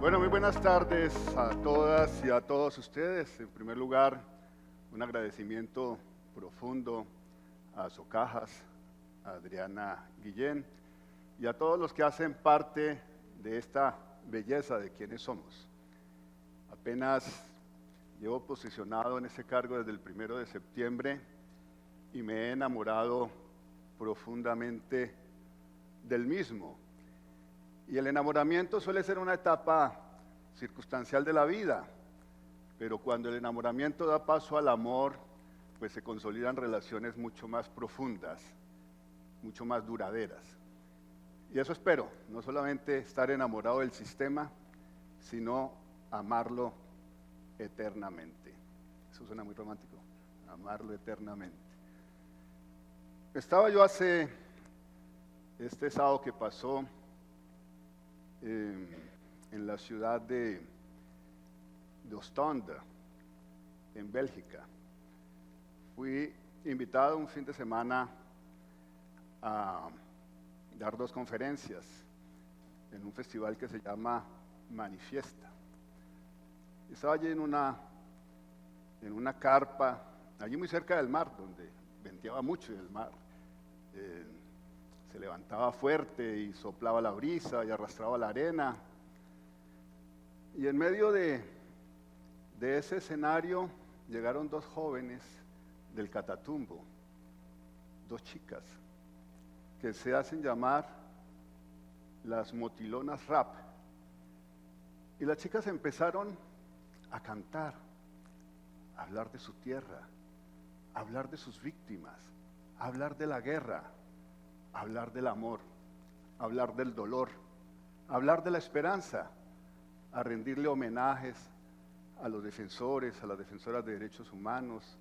Bueno, muy buenas tardes a todas y a todos ustedes. En primer lugar, un agradecimiento profundo a Socajas, a Adriana Guillén y a todos los que hacen parte de esta belleza de quienes somos. Apenas llevo posicionado en ese cargo desde el 1 de septiembre y me he enamorado profundamente del mismo. Y el enamoramiento suele ser una etapa circunstancial de la vida, pero cuando el enamoramiento da paso al amor, pues se consolidan relaciones mucho más profundas, mucho más duraderas. Y eso espero, no solamente estar enamorado del sistema, sino amarlo eternamente. Eso suena muy romántico, amarlo eternamente. Estaba yo este sábado que pasó en la ciudad de Ostende, en Bélgica. Fui invitado un fin de semana a dar 2 conferencias en un festival que se llama Manifiesta. Estaba allí en una carpa, allí muy cerca del mar, donde venteaba mucho el mar. Se levantaba fuerte y soplaba la brisa y arrastraba la arena. Y en medio de ese escenario llegaron 2 jóvenes del Catatumbo, 2 chicas, que se hacen llamar las Motilonas Rap. Y las chicas empezaron a cantar, a hablar de su tierra, a hablar de sus víctimas, a hablar de la guerra, a hablar del amor, a hablar del dolor, a hablar de la esperanza, a rendirle homenajes a los defensores, a las defensoras de derechos humanos,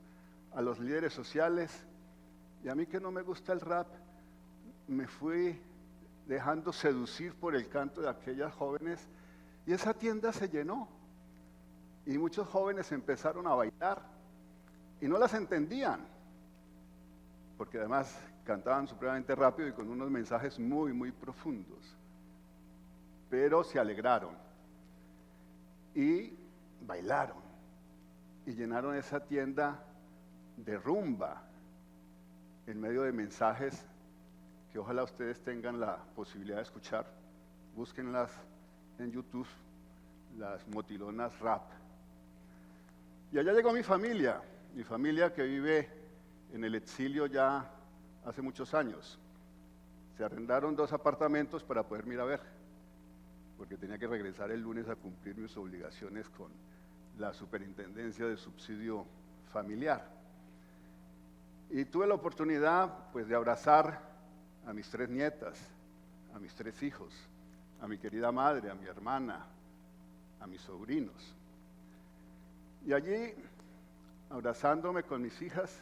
a los líderes sociales. Y a mí, que no me gusta el rap, me fui dejando seducir por el canto de aquellas jóvenes y esa tienda se llenó. Y muchos jóvenes empezaron a bailar y no las entendían, porque además cantaban supremamente rápido y con unos mensajes muy, muy profundos. Pero se alegraron y bailaron y llenaron esa tienda de rumba en medio de mensajes que ojalá ustedes tengan la posibilidad de escuchar. Búsquenlas en YouTube, las Motilonas Rap. Y allá llegó mi familia que vive en el exilio ya hace muchos años. Se arrendaron 2 apartamentos para poderme ir a ver, porque tenía que regresar el lunes a cumplir mis obligaciones con la Superintendencia de Subsidio Familiar. Y tuve la oportunidad, pues, de abrazar a mis 3 nietas, a mis 3 hijos, a mi querida madre, a mi hermana, a mis sobrinos. Y allí, abrazándome con mis hijas,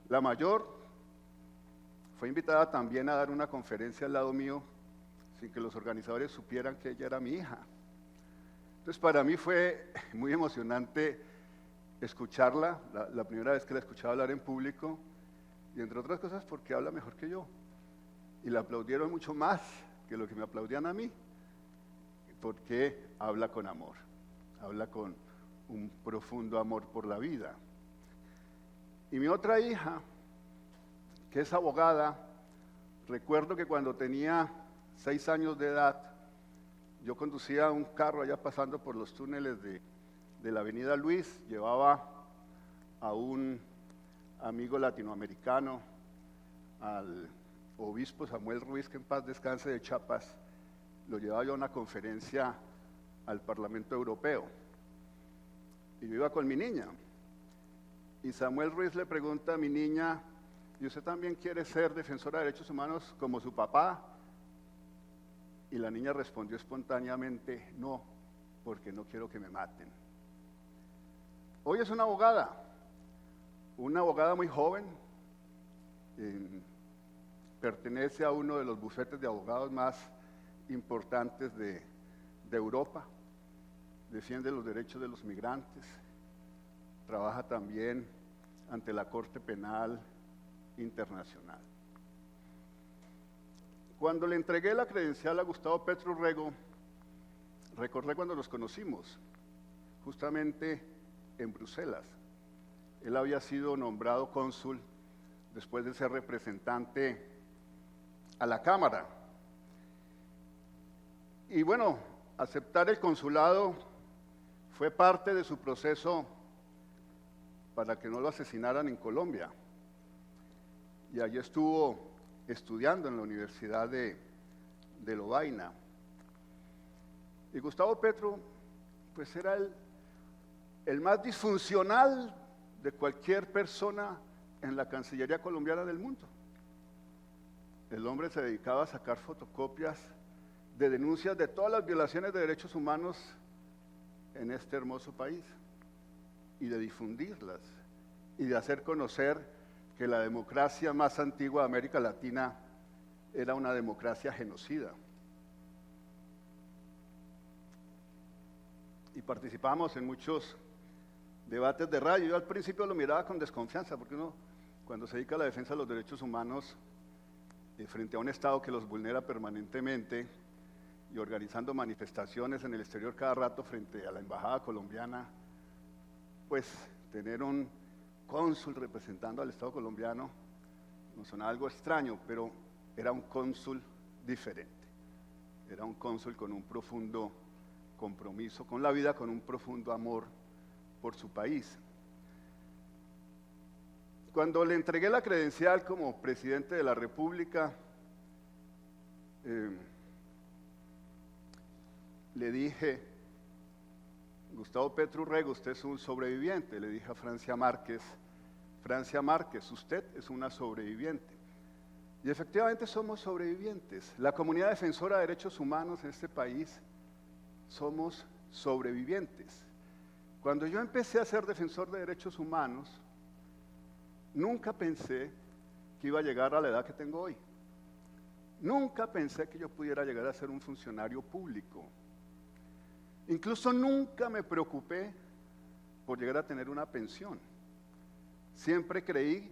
la mayor fue invitada también a dar una conferencia al lado mío, sin que los organizadores supieran que ella era mi hija. Entonces, para mí fue muy emocionante escucharla, la primera vez que la escuchaba hablar en público, y entre otras cosas porque habla mejor que yo. Y la aplaudieron mucho más que lo que me aplaudían a mí, porque habla con amor, habla con un profundo amor por la vida. Y mi otra hija, que es abogada, recuerdo que cuando tenía 6 años de edad, yo conducía un carro allá pasando por los túneles de la avenida Luis, llevaba a un amigo latinoamericano, al obispo Samuel Ruiz, que en paz descanse, de Chiapas, lo llevaba yo a una conferencia al Parlamento Europeo. Y yo iba con mi niña. Y Samuel Ruiz le pregunta a mi niña: ¿y usted también quiere ser defensora de derechos humanos como su papá? Y la niña respondió espontáneamente: no, porque no quiero que me maten. Hoy es una abogada muy joven, pertenece a uno de los bufetes de abogados más importantes de Europa, defiende los derechos de los migrantes, trabaja también ante la Corte Penal Internacional. Cuando le entregué la credencial a Gustavo Petro Rego, recordé cuando nos conocimos, justamente en Bruselas. Él había sido nombrado cónsul después de ser representante a la Cámara. Y bueno, aceptar el consulado fue parte de su proceso para que no lo asesinaran en Colombia. Y allí estuvo estudiando en la Universidad de Lovaina. Y Gustavo Petro, pues era el más disfuncional de cualquier persona en la Cancillería colombiana del mundo. El hombre se dedicaba a sacar fotocopias de denuncias de todas las violaciones de derechos humanos en este hermoso país y de difundirlas y de hacer conocer que la democracia más antigua de América Latina era una democracia genocida. Y participamos en muchos debates de radio. Yo al principio lo miraba con desconfianza, porque uno, cuando se dedica a la defensa de los derechos humanos, frente a un Estado que los vulnera permanentemente y organizando manifestaciones en el exterior cada rato frente a la embajada colombiana, pues tener un cónsul representando al Estado colombiano nos sonaba algo extraño, pero era un cónsul diferente. Era un cónsul con un profundo compromiso con la vida, con un profundo amor por su país. Cuando le entregué la credencial como presidente de la República, le dije: Gustavo Petro Urrego, usted es un sobreviviente. Le dije a Francia Márquez, usted es una sobreviviente. Y efectivamente somos sobrevivientes. La comunidad defensora de derechos humanos en este país somos sobrevivientes. Cuando yo empecé a ser defensor de derechos humanos, nunca pensé que iba a llegar a la edad que tengo hoy. Nunca pensé que yo pudiera llegar a ser un funcionario público. Incluso nunca me preocupé por llegar a tener una pensión. Siempre creí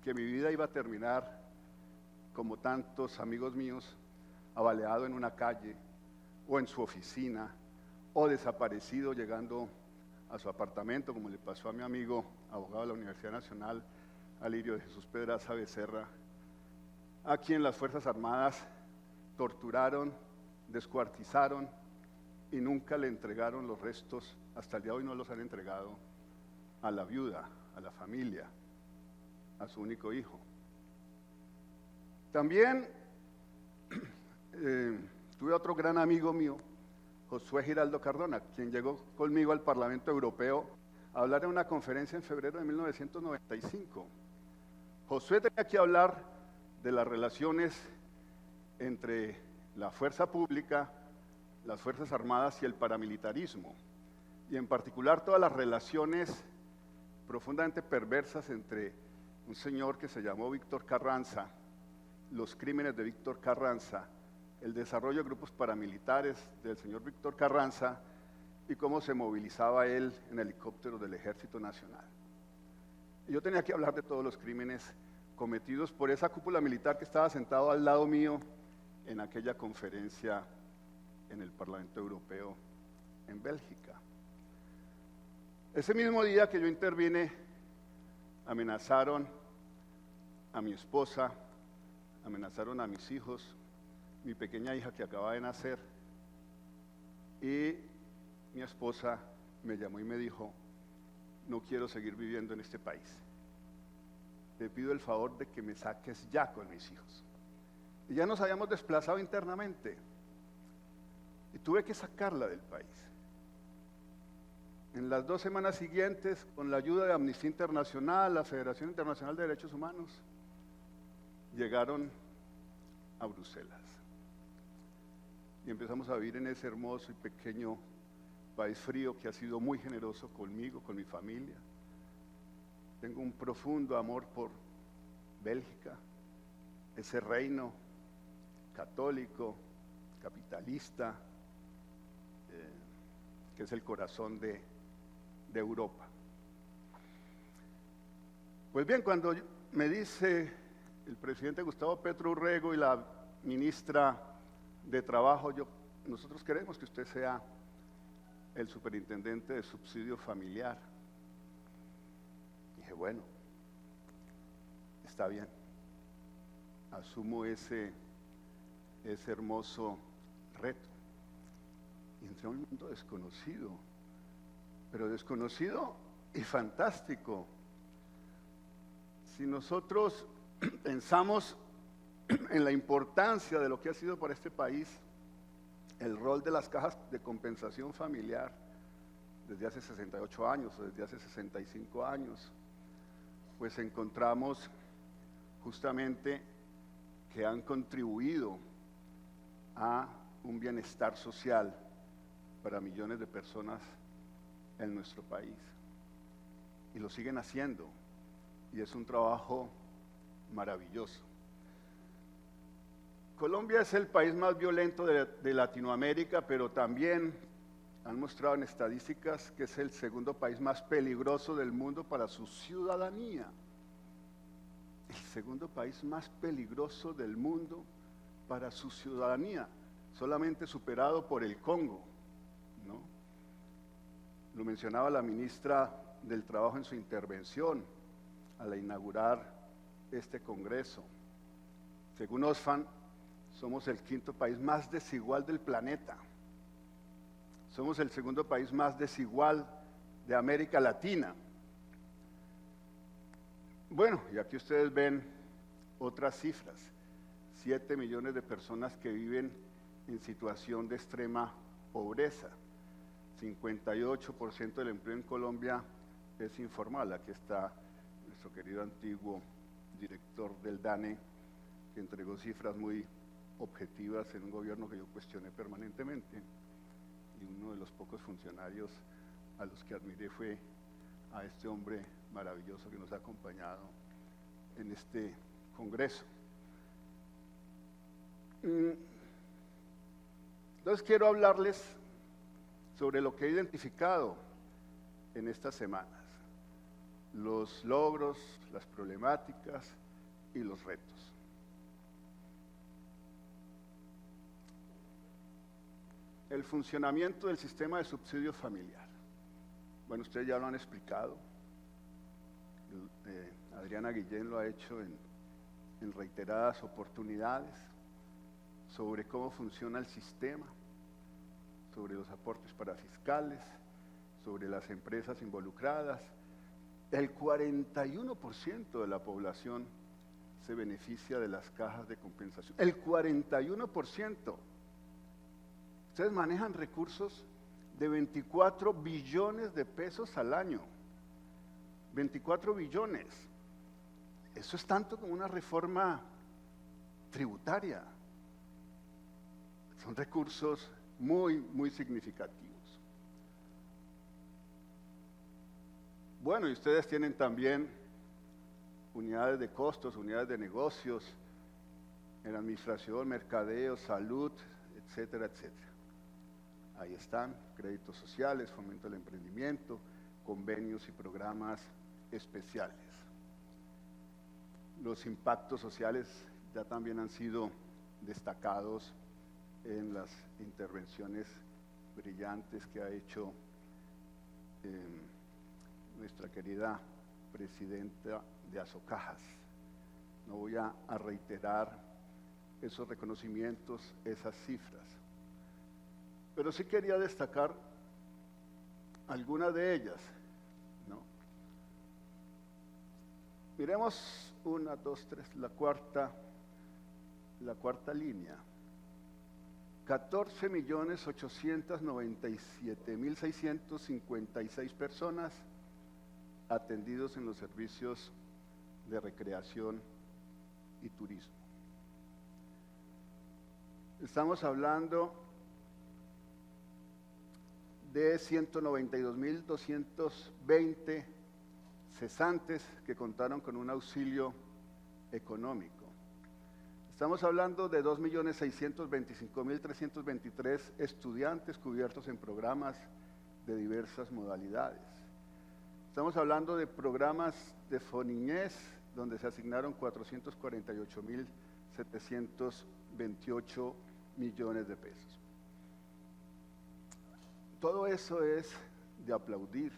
que mi vida iba a terminar como tantos amigos míos, abaleado en una calle o en su oficina, o desaparecido llegando a su apartamento, como le pasó a mi amigo, abogado de la Universidad Nacional, Alirio de Jesús Pedraza Becerra, a quien las Fuerzas Armadas torturaron, descuartizaron y nunca le entregaron los restos, hasta el día de hoy no los han entregado a la viuda, a la familia, a su único hijo. También tuve otro gran amigo mío, Josué Giraldo Cardona, quien llegó conmigo al Parlamento Europeo a hablar en una conferencia en febrero de 1995. Josué tenía que hablar de las relaciones entre la fuerza pública, las Fuerzas Armadas y el paramilitarismo, y en particular todas las relaciones profundamente perversas entre un señor que se llamó Víctor Carranza, los crímenes de Víctor Carranza, el desarrollo de grupos paramilitares del señor Víctor Carranza y cómo se movilizaba él en helicópteros del Ejército Nacional. Y yo tenía que hablar de todos los crímenes cometidos por esa cúpula militar que estaba sentado al lado mío en aquella conferencia en el Parlamento Europeo en Bélgica. Ese mismo día que yo intervine, amenazaron a mi esposa, amenazaron a mis hijos, mi pequeña hija que acaba de nacer, y mi esposa me llamó y me dijo: no quiero seguir viviendo en este país, te pido el favor de que me saques ya con mis hijos. Y ya nos habíamos desplazado internamente y tuve que sacarla del país. En las 2 semanas siguientes, con la ayuda de Amnistía Internacional, la Federación Internacional de Derechos Humanos, llegaron a Bruselas. Y empezamos a vivir en ese hermoso y pequeño país frío que ha sido muy generoso conmigo, con mi familia. Tengo un profundo amor por Bélgica, ese reino católico, capitalista, que es el corazón de Europa. Pues bien, cuando me dice el presidente Gustavo Petro Urrego y la ministra de Trabajo, yo nosotros queremos que usted sea el superintendente de subsidio familiar. Dije, bueno, está bien, asumo ese hermoso reto. Y entré a un mundo desconocido, pero desconocido y fantástico. Si nosotros pensamos en la importancia de lo que ha sido para este país el rol de las cajas de compensación familiar desde hace 68 años o desde hace 65 años, pues encontramos justamente que han contribuido a un bienestar social para millones de personas en nuestro país. Y lo siguen haciendo, y es un trabajo maravilloso. Colombia es el país más violento de Latinoamérica, pero también han mostrado en estadísticas que es el segundo país más peligroso del mundo para su ciudadanía. El segundo país más peligroso del mundo para su ciudadanía, solamente superado por el Congo, ¿no? Lo mencionaba la ministra del Trabajo en su intervención al inaugurar este congreso. Según Oxfam, somos el quinto país más desigual del planeta. Somos el segundo país más desigual de América Latina. Bueno, y aquí ustedes ven otras cifras. 7 millones de personas que viven en situación de extrema pobreza. 58% del empleo en Colombia es informal. Aquí está nuestro querido antiguo director del DANE, que entregó cifras muy objetivas en un gobierno que yo cuestioné permanentemente, y uno de los pocos funcionarios a los que admiré fue a este hombre maravilloso que nos ha acompañado en este congreso. Entonces quiero hablarles sobre lo que he identificado en estas semanas, los logros, las problemáticas y los retos. El funcionamiento del sistema de subsidio familiar. Bueno, ustedes ya lo han explicado. Adriana Guillén lo ha hecho en reiteradas oportunidades sobre cómo funciona el sistema, sobre los aportes parafiscales, sobre las empresas involucradas. El 41% de la población se beneficia de las cajas de compensación. El 41%. Ustedes manejan recursos de 24 billones de pesos al año. 24 billones. Eso es tanto como una reforma tributaria. Son recursos muy, muy significativos. Bueno, y ustedes tienen también unidades de costos, unidades de negocios, en administración, mercadeo, salud, etcétera, etcétera. Ahí están, créditos sociales, fomento del emprendimiento, convenios y programas especiales. Los impactos sociales ya también han sido destacados en las intervenciones brillantes que ha hecho nuestra querida presidenta de Asocajas. No voy a reiterar esos reconocimientos, esas cifras, pero sí quería destacar algunas de ellas, ¿no? Miremos 1, 2, 3, la cuarta línea. 14.897.656 personas atendidos en los servicios de recreación y turismo. Estamos hablando de 192.220 cesantes que contaron con un auxilio económico. Estamos hablando de 2.625.323 estudiantes cubiertos en programas de diversas modalidades. Estamos hablando de programas de Foniñez, donde se asignaron 448.728 millones de pesos. todo eso es de aplaudir.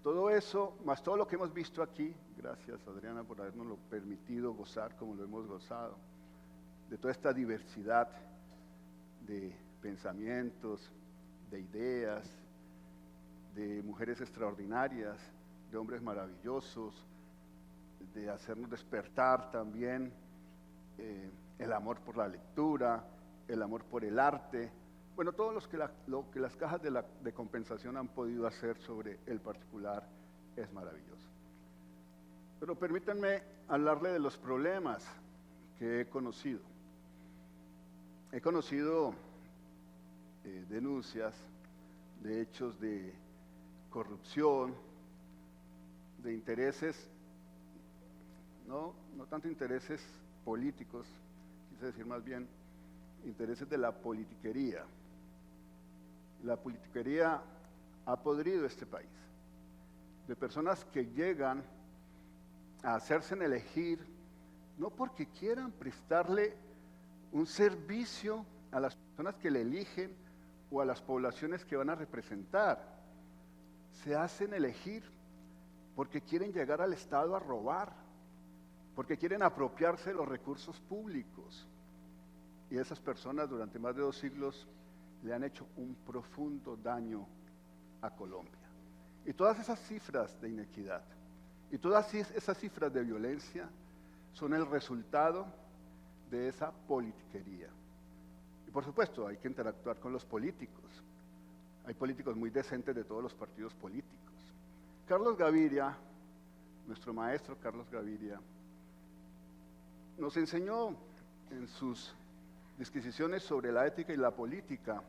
Todo eso, más todo lo que hemos visto aquí, gracias Adriana por habernos lo permitido gozar como lo hemos gozado, de toda esta diversidad de pensamientos, de ideas, de mujeres extraordinarias, de hombres maravillosos, de hacernos despertar también el amor por la lectura, el amor por el arte, bueno, todo lo que las cajas de compensación han podido hacer sobre el particular es maravilloso. Pero permítanme hablarle de los problemas que he conocido. He conocido denuncias de hechos de corrupción, de intereses, no tanto intereses políticos, quise decir más bien intereses de la politiquería. La politiquería ha podrido este país, de personas que llegan a hacerse elegir, no porque quieran prestarle un servicio a las personas que le eligen o a las poblaciones que van a representar, se hacen elegir porque quieren llegar al Estado a robar, porque quieren apropiarse de los recursos públicos. Y esas personas durante más de 2 siglos le han hecho un profundo daño a Colombia. Y todas esas cifras de inequidad y todas esas cifras de violencia son el resultado de esa politiquería. Y por supuesto hay que interactuar con los políticos. Hay políticos muy decentes de todos los partidos políticos. Carlos Gaviria, nuestro maestro Carlos Gaviria, nos enseñó en sus disquisiciones sobre la ética y la política: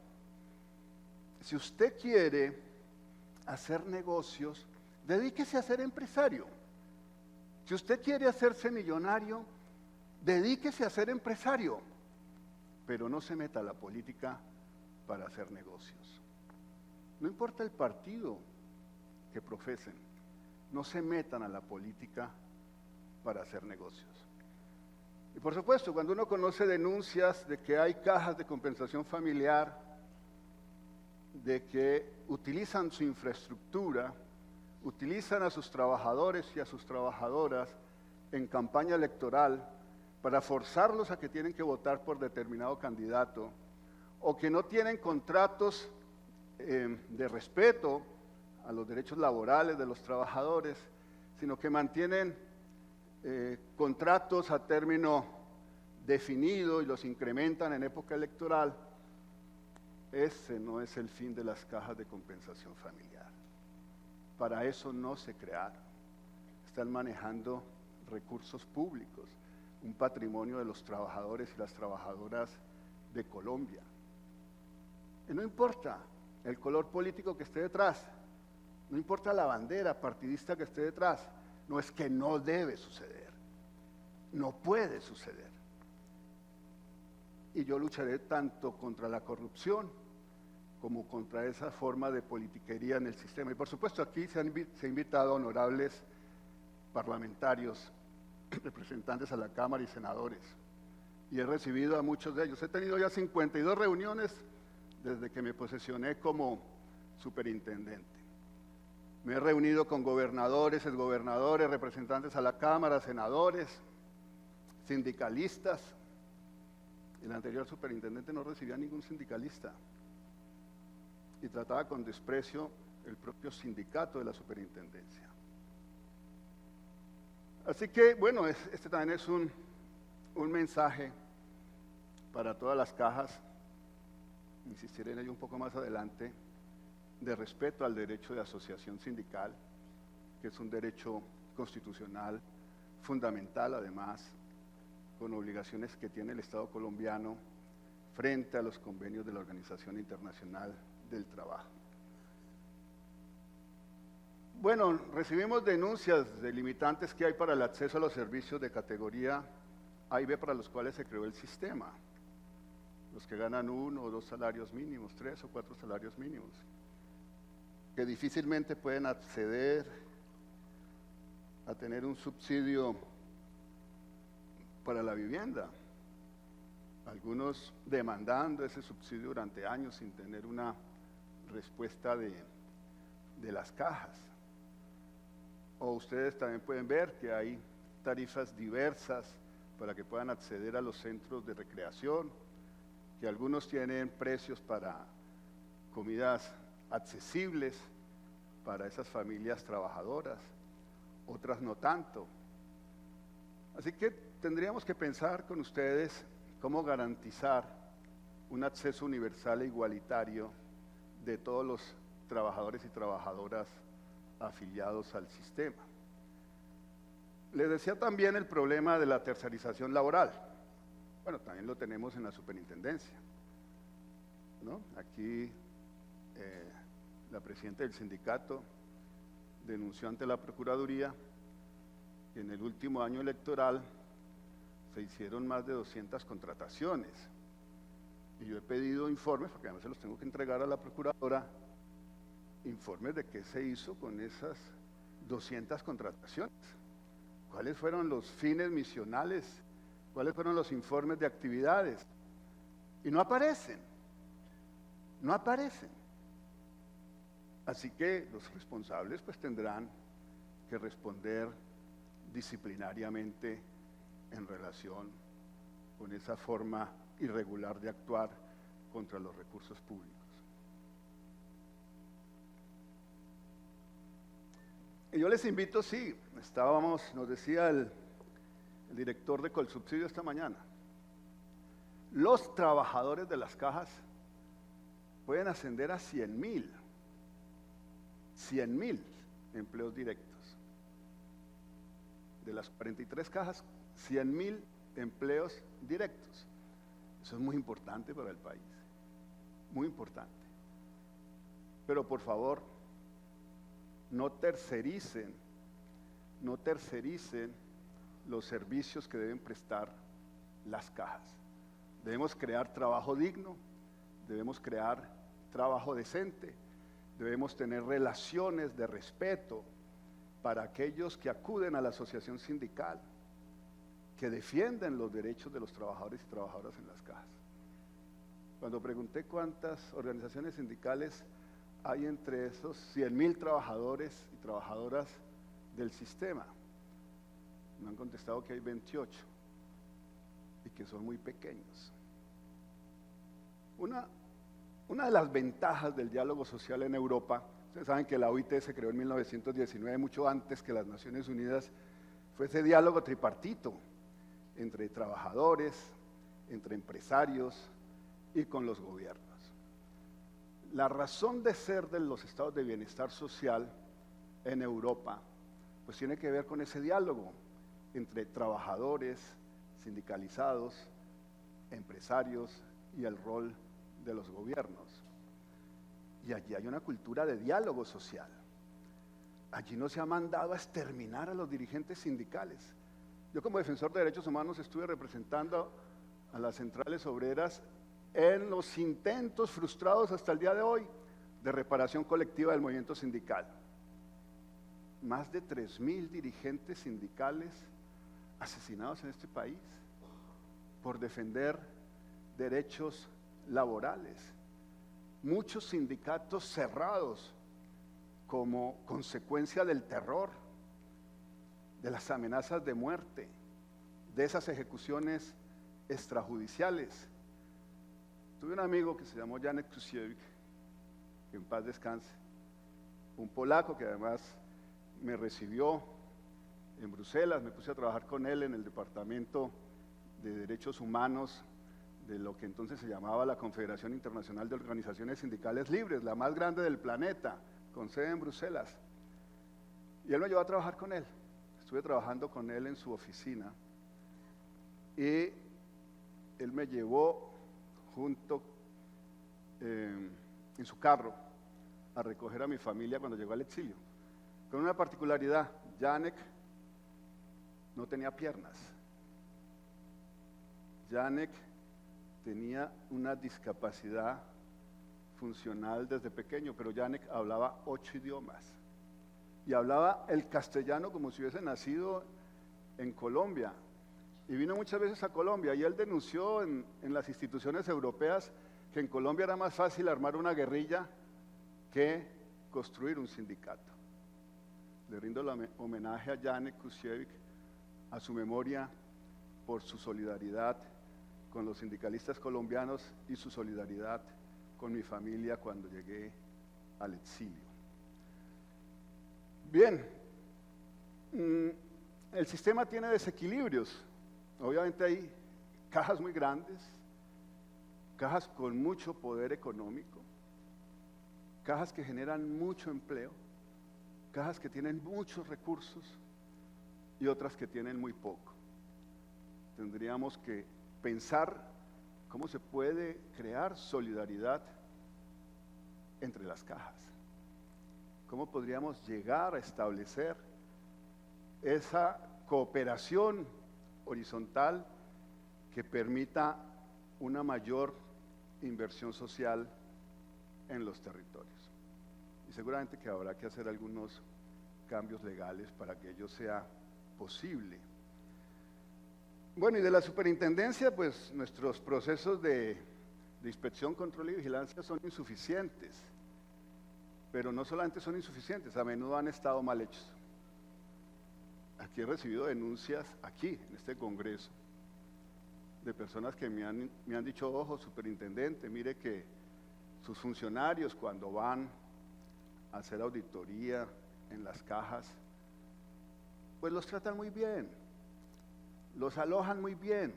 si usted quiere hacer negocios, dedíquese a ser empresario. Si usted quiere hacerse millonario, dedíquese a ser empresario, pero no se meta a la política para hacer negocios. No importa el partido que profesen, no se metan a la política para hacer negocios. Y por supuesto, cuando uno conoce denuncias de que hay cajas de compensación familiar, de que utilizan su infraestructura, utilizan a sus trabajadores y a sus trabajadoras en campaña electoral para forzarlos a que tienen que votar por determinado candidato, o que no tienen contratos de respeto a los derechos laborales de los trabajadores, sino que mantienen contratos a término definido y los incrementan en época electoral, ese no es el fin de las cajas de compensación familiar. Para eso no se crearon. Están manejando recursos públicos, un patrimonio de los trabajadores y las trabajadoras de Colombia. Y no importa el color político que esté detrás, no importa la bandera partidista que esté detrás, no es que no debe suceder, no puede suceder. Y yo lucharé tanto contra la corrupción como contra esa forma de politiquería en el sistema. Y por supuesto aquí se ha invitado a honorables parlamentarios, representantes a la Cámara y senadores. Y he recibido a muchos de ellos. He tenido ya 52 reuniones desde que me posesioné como superintendente. Me he reunido con gobernadores, exgobernadores, representantes a la Cámara, senadores, sindicalistas. El anterior superintendente no recibía a ningún sindicalista y trataba con desprecio el propio sindicato de la superintendencia. Así que, bueno, este también es un mensaje para todas las cajas, insistiré en ello un poco más adelante, de respeto al derecho de asociación sindical, que es un derecho constitucional fundamental, además, con obligaciones que tiene el Estado colombiano frente a los convenios de la Organización Internacional del Trabajo. Bueno, recibimos denuncias de limitantes que hay para el acceso a los servicios de categoría A y B para los cuales se creó el sistema. Los que ganan 1 o 2 salarios mínimos, 3 o 4 salarios mínimos, que difícilmente pueden acceder a tener un subsidio para la vivienda. Algunos demandando ese subsidio durante años sin tener una respuesta de las cajas. O ustedes también pueden ver que hay tarifas diversas para que puedan acceder a los centros de recreación, que algunos tienen precios para comidas accesibles para esas familias trabajadoras, otras no tanto. Así que tendríamos que pensar con ustedes cómo garantizar un acceso universal e igualitario de todos los trabajadores y trabajadoras afiliados al sistema. Les decía también el problema de la tercerización laboral. Bueno, también lo tenemos en la superintendencia, ¿no? Aquí la presidenta del sindicato denunció ante la Procuraduría que en el último año electoral se hicieron más de 200 contrataciones. Y yo he pedido informes, porque además se los tengo que entregar a la Procuradora, informes de qué se hizo con esas 200 contrataciones. ¿Cuáles fueron los fines misionales? ¿Cuáles fueron los informes de actividades? Y no aparecen, no aparecen. Así que los responsables pues tendrán que responder disciplinariamente en relación con esa forma irregular de actuar contra los recursos públicos. Y yo les invito, sí, nos decía el director de Colsubsidio esta mañana, los trabajadores de las cajas pueden ascender a 100,000 empleos directos. De las 43 cajas, 100,000 empleos directos. Eso es muy importante para el país, muy importante. Pero por favor, no tercericen los servicios que deben prestar las cajas. Debemos crear trabajo digno, debemos crear trabajo decente, debemos tener relaciones de respeto para aquellos que acuden a la asociación sindical, que defienden los derechos de los trabajadores y trabajadoras en las cajas. Cuando pregunté cuántas organizaciones sindicales hay entre esos 100,000 trabajadores y trabajadoras del sistema, me han contestado que hay 28 y que son muy pequeños. Una de las ventajas del diálogo social en Europa, ustedes saben que la OIT se creó en 1919, mucho antes que las Naciones Unidas, fue ese diálogo tripartito entre trabajadores, entre empresarios y con los gobiernos. La razón de ser de los estados de bienestar social en Europa, pues tiene que ver con ese diálogo entre trabajadores, sindicalizados, empresarios y el rol de los gobiernos. Y allí hay una cultura de diálogo social. Allí no se ha mandado a exterminar a los dirigentes sindicales. Yo como defensor de derechos humanos estuve representando a las centrales obreras en los intentos frustrados hasta el día de hoy de reparación colectiva del movimiento sindical. Más de 3,000 dirigentes sindicales asesinados en este país por defender derechos laborales. Muchos sindicatos cerrados como consecuencia del terror, de las amenazas de muerte, de esas ejecuciones extrajudiciales. Tuve un amigo que se llamó Janek Kusiewicz, que en paz descanse, un polaco que además me recibió en Bruselas, me puse a trabajar con él en el Departamento de Derechos Humanos de lo que entonces se llamaba la Confederación Internacional de Organizaciones Sindicales Libres, la más grande del planeta, con sede en Bruselas. Y él me llevó a trabajar con él. Estuve trabajando con él en su oficina y él me llevó junto en su carro a recoger a mi familia cuando llegó al exilio. Con una particularidad, Janek no tenía piernas. Janek tenía una discapacidad funcional desde pequeño, pero Janek hablaba 8 idiomas. Y hablaba el castellano como si hubiese nacido en Colombia. Y vino muchas veces a Colombia y él denunció en las instituciones europeas que en Colombia era más fácil armar una guerrilla que construir un sindicato. Le rindo homenaje a Janek Kusiewicz, a su memoria, por su solidaridad con los sindicalistas colombianos y su solidaridad con mi familia cuando llegué al exilio. Bien, el sistema tiene desequilibrios. Obviamente hay cajas muy grandes, cajas con mucho poder económico, cajas que generan mucho empleo, cajas que tienen muchos recursos y otras que tienen muy poco. Tendríamos que pensar cómo se puede crear solidaridad entre las cajas. ¿Cómo podríamos llegar a establecer esa cooperación horizontal que permita una mayor inversión social en los territorios? Y seguramente que habrá que hacer algunos cambios legales para que ello sea posible. Bueno, y de la superintendencia, pues nuestros procesos de inspección, control y vigilancia son insuficientes, pero no solamente son insuficientes, a menudo han estado mal hechos. Aquí he recibido denuncias, aquí, en este Congreso, de personas que me han dicho, ojo, superintendente, mire que sus funcionarios cuando van a hacer auditoría en las cajas, pues los tratan muy bien, los alojan muy bien,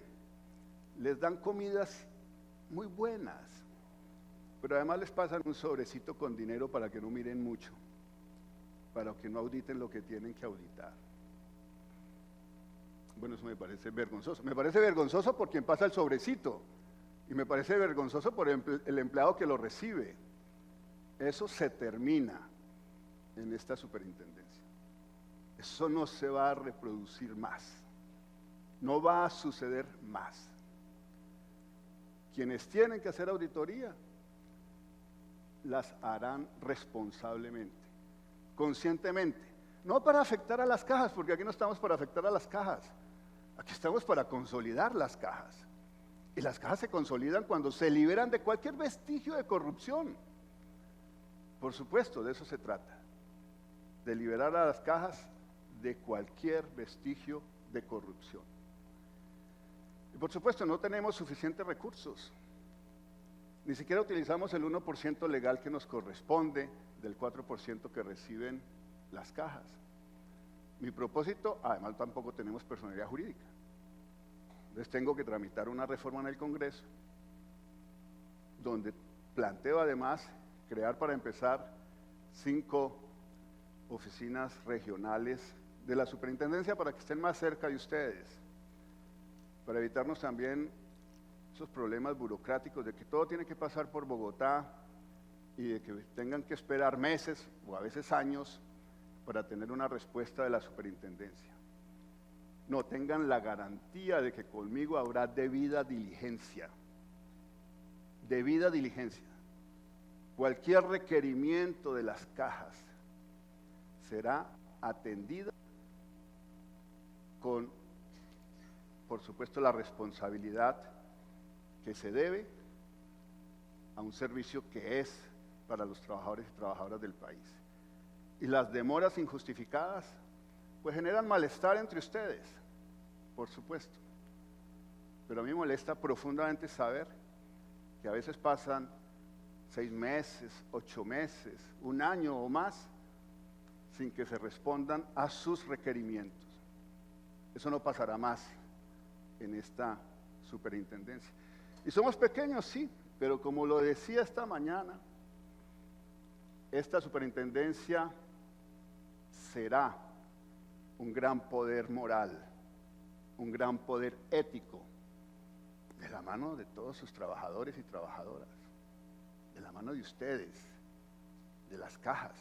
les dan comidas muy buenas, pero además les pasan un sobrecito con dinero para que no miren mucho, para que no auditen lo que tienen que auditar. Bueno, eso me parece vergonzoso. Me parece vergonzoso por quien pasa el sobrecito y me parece vergonzoso por el empleado que lo recibe. Eso se termina en esta superintendencia. Eso no se va a reproducir más. No va a suceder más. Quienes tienen que hacer auditoría las harán responsablemente, conscientemente. No para afectar a las cajas, porque aquí no estamos para afectar a las cajas. Aquí estamos para consolidar las cajas. Y las cajas se consolidan cuando se liberan de cualquier vestigio de corrupción. Por supuesto, de eso se trata. De liberar a las cajas de cualquier vestigio de corrupción. Y por supuesto, no tenemos suficientes recursos. Ni siquiera utilizamos el 1% legal que nos corresponde del 4% que reciben las cajas. Mi propósito, además tampoco tenemos personalidad jurídica. Entonces tengo que tramitar una reforma en el Congreso, donde planteo además crear para empezar 5 oficinas regionales de la superintendencia para que estén más cerca de ustedes, para evitarnos también esos problemas burocráticos de que todo tiene que pasar por Bogotá y de que tengan que esperar meses o a veces años para tener una respuesta de la superintendencia. No, tengan la garantía de que conmigo habrá debida diligencia. Debida diligencia. Cualquier requerimiento de las cajas será atendida con, por supuesto, la responsabilidad que se debe a un servicio que es para los trabajadores y trabajadoras del país. Y las demoras injustificadas, pues generan malestar entre ustedes, por supuesto. Pero a mí me molesta profundamente saber que a veces pasan 6 meses, 8 meses, 1 año o más, sin que se respondan a sus requerimientos. Eso no pasará más en esta superintendencia. Y somos pequeños, sí, pero como lo decía esta mañana, esta superintendencia será un gran poder moral, un gran poder ético, de la mano de todos sus trabajadores y trabajadoras, de la mano de ustedes, de las cajas,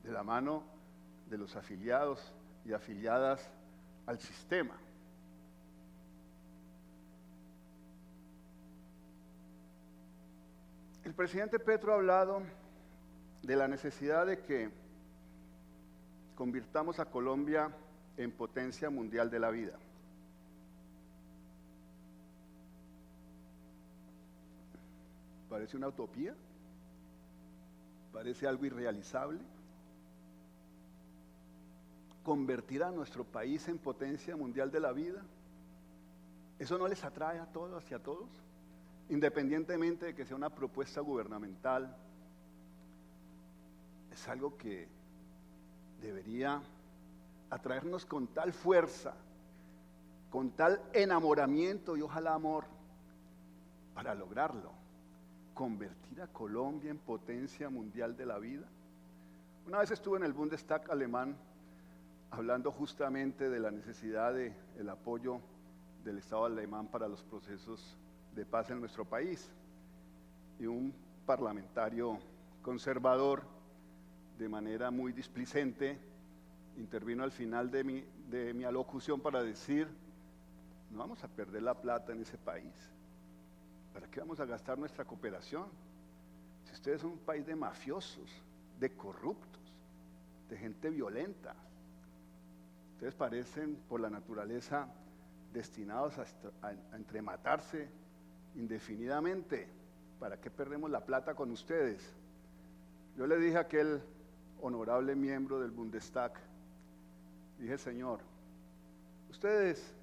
de la mano de los afiliados y afiliadas al sistema. El presidente Petro ha hablado de la necesidad de que convirtamos a Colombia en potencia mundial de la vida. ¿Parece una utopía? parece algo irrealizable? ¿Convertir a nuestro país en potencia mundial de la vida? ¿Eso no les atrae a todos y a todos? Independientemente de que sea una propuesta gubernamental, es algo que debería atraernos con tal fuerza, con tal enamoramiento y ojalá amor, para lograrlo, convertir a Colombia en potencia mundial de la vida. Una vez estuve en el Bundestag alemán hablando justamente de la necesidad del apoyo del Estado alemán para los procesos de paz en nuestro país. Y un parlamentario conservador, de manera muy displicente, intervino al final de mi alocución para decir: no vamos a perder la plata en ese país. ¿Para qué vamos a gastar nuestra cooperación? Si ustedes son un país de mafiosos, de corruptos, de gente violenta, ustedes parecen por la naturaleza destinados a entrematarse indefinidamente. ¿Para qué perdemos la plata con ustedes? Yo le dije a aquel honorable miembro del Bundestag, dije: señor, ustedes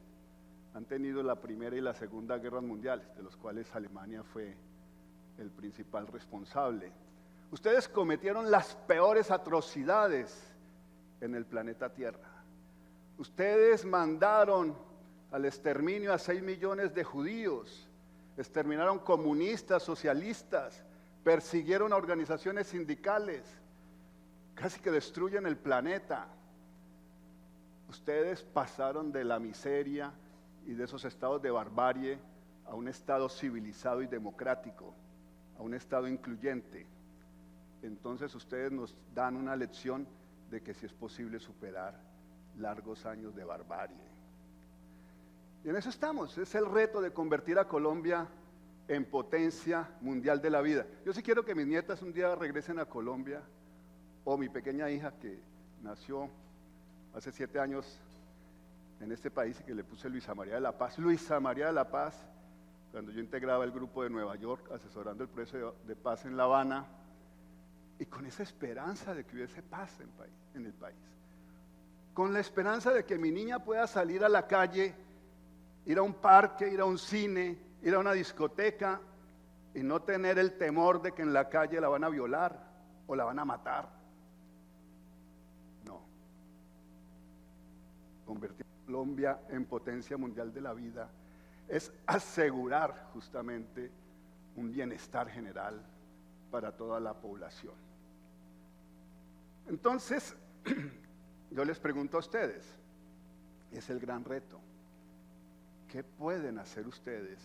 han tenido la Primera y la Segunda Guerras Mundiales, de los cuales Alemania fue el principal responsable. Ustedes cometieron las peores atrocidades en el planeta Tierra. Ustedes mandaron al exterminio a 6 millones de judíos, exterminaron comunistas, socialistas, persiguieron a organizaciones sindicales, casi que destruyen el planeta. Ustedes pasaron de la miseria y de esos estados de barbarie a un estado civilizado y democrático, a un estado incluyente. Entonces ustedes nos dan una lección de que sí es posible superar largos años de barbarie. Y en eso estamos, es el reto de convertir a Colombia en potencia mundial de la vida. Yo sí quiero que mis nietas un día regresen a Colombia, o mi pequeña hija que nació hace 7 años en este país y que le puse Luisa María de la Paz. Luisa María de la Paz, cuando yo integraba el grupo de Nueva York asesorando el proceso de paz en La Habana, y con esa esperanza de que hubiese paz en el país, con la esperanza de que mi niña pueda salir a la calle, ir a un parque, ir a un cine, ir a una discoteca y no tener el temor de que en la calle la van a violar o la van a matar. No. Convertir a Colombia en potencia mundial de la vida es asegurar justamente un bienestar general para toda la población. Entonces, yo les pregunto a ustedes, es el gran reto. ¿Qué pueden hacer ustedes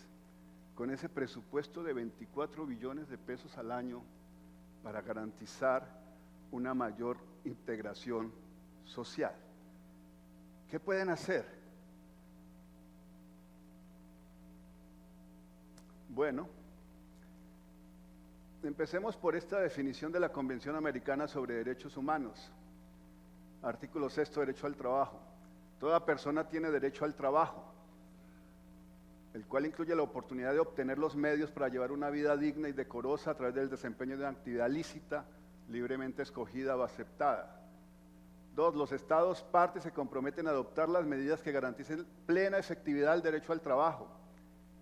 con ese presupuesto de 24 billones de pesos al año para garantizar una mayor integración social? ¿Qué pueden hacer? Bueno, empecemos por esta definición de la Convención Americana sobre Derechos Humanos. Artículo 6, derecho al trabajo. Toda persona tiene derecho al trabajo, el cual incluye la oportunidad de obtener los medios para llevar una vida digna y decorosa a través del desempeño de una actividad lícita, libremente escogida o aceptada. 2. Los Estados partes se comprometen a adoptar las medidas que garanticen plena efectividad del derecho al trabajo,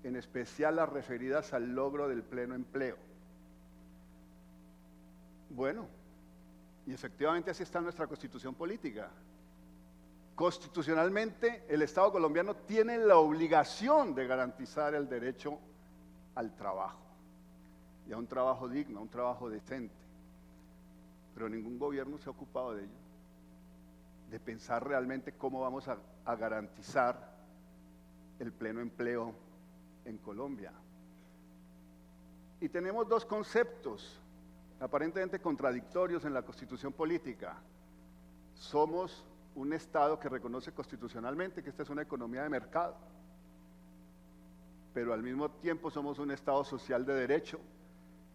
en especial las referidas al logro del pleno empleo. Bueno, y efectivamente así está nuestra Constitución política. Constitucionalmente, el Estado colombiano tiene la obligación de garantizar el derecho al trabajo, y a un trabajo digno, a un trabajo decente. Pero ningún gobierno se ha ocupado de ello, de pensar realmente cómo vamos a garantizar el pleno empleo en Colombia. Y tenemos dos conceptos aparentemente contradictorios en la Constitución política. Somos un Estado que reconoce constitucionalmente que esta es una economía de mercado, pero al mismo tiempo somos un Estado social de derecho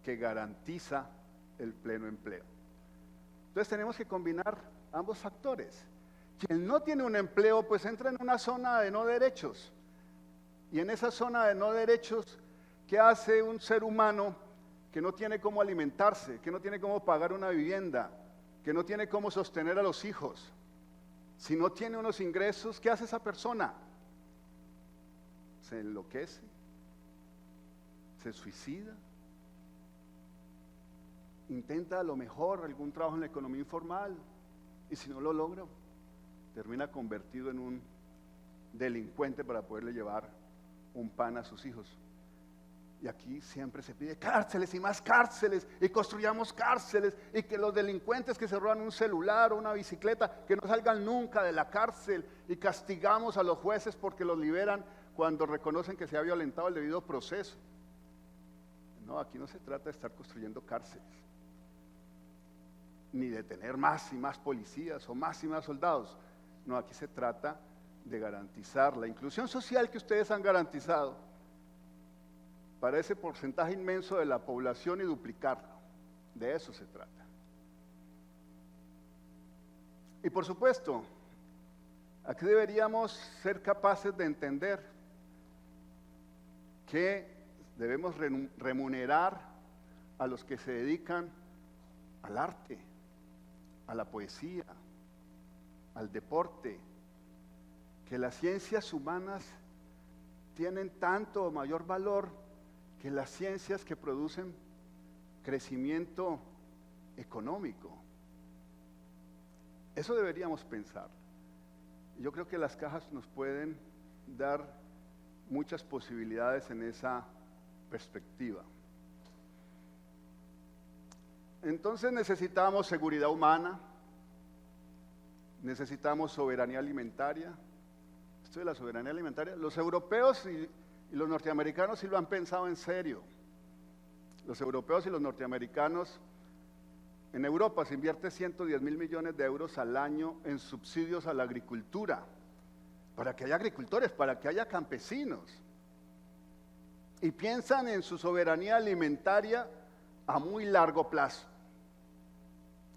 que garantiza el pleno empleo. Entonces tenemos que combinar ambos factores. Quien no tiene un empleo, pues entra en una zona de no derechos. Y en esa zona de no derechos, ¿qué hace un ser humano que no tiene cómo alimentarse, que no tiene cómo pagar una vivienda, que no tiene cómo sostener a los hijos. Si no tiene unos ingresos, ¿qué hace esa persona? Se enloquece, se suicida, intenta a lo mejor algún trabajo en la economía informal y si no lo logra, termina convertido en un delincuente para poderle llevar un pan a sus hijos. Y aquí siempre se pide cárceles y más cárceles y construyamos cárceles y que los delincuentes que se roban un celular o una bicicleta que no salgan nunca de la cárcel y castigamos a los jueces porque los liberan cuando reconocen que se ha violentado el debido proceso. No, aquí no se trata de estar construyendo cárceles ni de tener más y más policías o más y más soldados. No, aquí se trata de garantizar la inclusión social que ustedes han garantizado para ese porcentaje inmenso de la población y duplicarlo. De eso se trata. Y por supuesto, aquí deberíamos ser capaces de entender que debemos remunerar a los que se dedican al arte, a la poesía, al deporte, que las ciencias humanas tienen tanto o mayor valor que las ciencias que producen crecimiento económico. Eso deberíamos pensar. Yo creo que las cajas nos pueden dar muchas posibilidades en esa perspectiva. Entonces necesitamos seguridad humana, necesitamos soberanía alimentaria. Esto de la soberanía alimentaria, los europeos y los norteamericanos sí lo han pensado en serio. Los europeos y los norteamericanos, en Europa se invierte 110.000 millones de euros al año en subsidios a la agricultura, para que haya agricultores, para que haya campesinos. Y piensan en su soberanía alimentaria a muy largo plazo.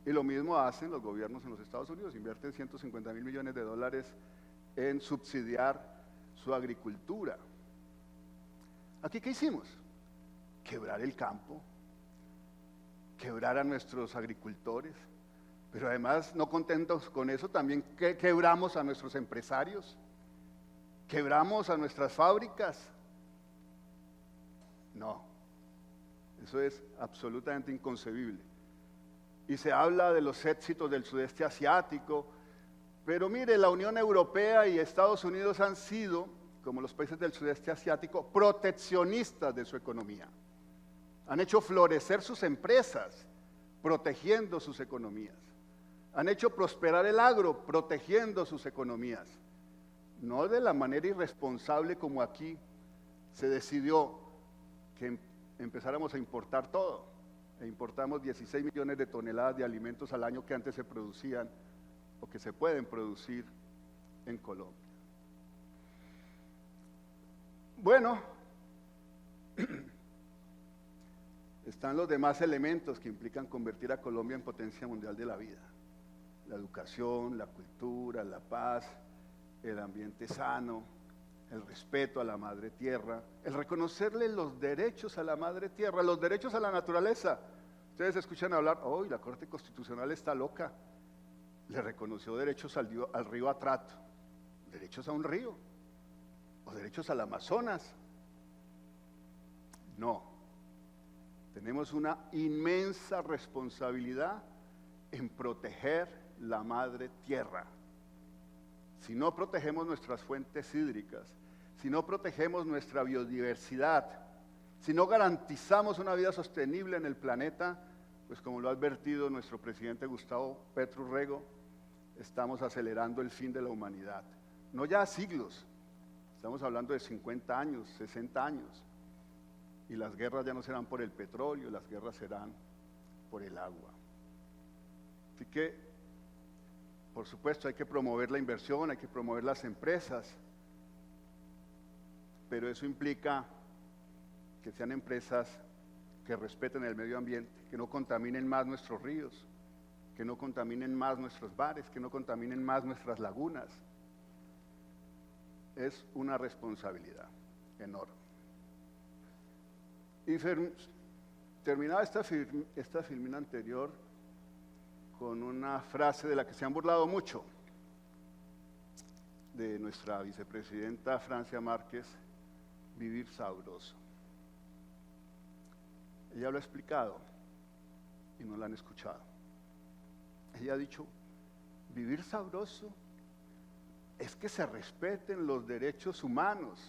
Y lo mismo hacen los gobiernos en los Estados Unidos, invierten 150.000 millones de dólares en subsidiar su agricultura. ¿Aquí qué hicimos? Quebrar el campo, quebrar a nuestros agricultores, pero además, no contentos con eso, también quebramos a nuestros empresarios, quebramos a nuestras fábricas. No, eso es absolutamente inconcebible. Y se habla de los éxitos del sudeste asiático, pero mire, la Unión Europea y Estados Unidos han sido, como los países del sudeste asiático, proteccionistas de su economía. Han hecho florecer sus empresas, protegiendo sus economías. Han hecho prosperar el agro, protegiendo sus economías. No de la manera irresponsable como aquí se decidió que empezáramos a importar todo. E importamos 16 millones de toneladas de alimentos al año que antes se producían o que se pueden producir en Colombia. Bueno, están los demás elementos que implican convertir a Colombia en potencia mundial de la vida. La educación, la cultura, la paz, el ambiente sano, el respeto a la madre tierra, el reconocerle los derechos a la madre tierra, los derechos a la naturaleza. Ustedes escuchan hablar, hoy la Corte Constitucional está loca, le reconoció derechos al río Atrato, derechos a un río, o derechos al Amazonas. No, tenemos una inmensa responsabilidad en proteger la madre tierra. Si no protegemos nuestras fuentes hídricas, si no protegemos nuestra biodiversidad, si no garantizamos una vida sostenible en el planeta, pues como lo ha advertido nuestro presidente Gustavo Petro Urrego, estamos acelerando el fin de la humanidad. No ya siglos, estamos hablando de 50 años, 60 años. Y las guerras ya no serán por el petróleo, las guerras serán por el agua. Así que, por supuesto, hay que promover la inversión, hay que promover las empresas, pero eso implica que sean empresas que respeten el medio ambiente, que no contaminen más nuestros ríos, que no contaminen más nuestros mares, que no contaminen más nuestras lagunas. Es una responsabilidad enorme. Y terminaba esta filmina anterior con una frase de la que se han burlado mucho, de nuestra vicepresidenta Francia Márquez, vivir sabroso. Ella lo ha explicado y no la han escuchado. Ella ha dicho, vivir sabroso es que se respeten los derechos humanos,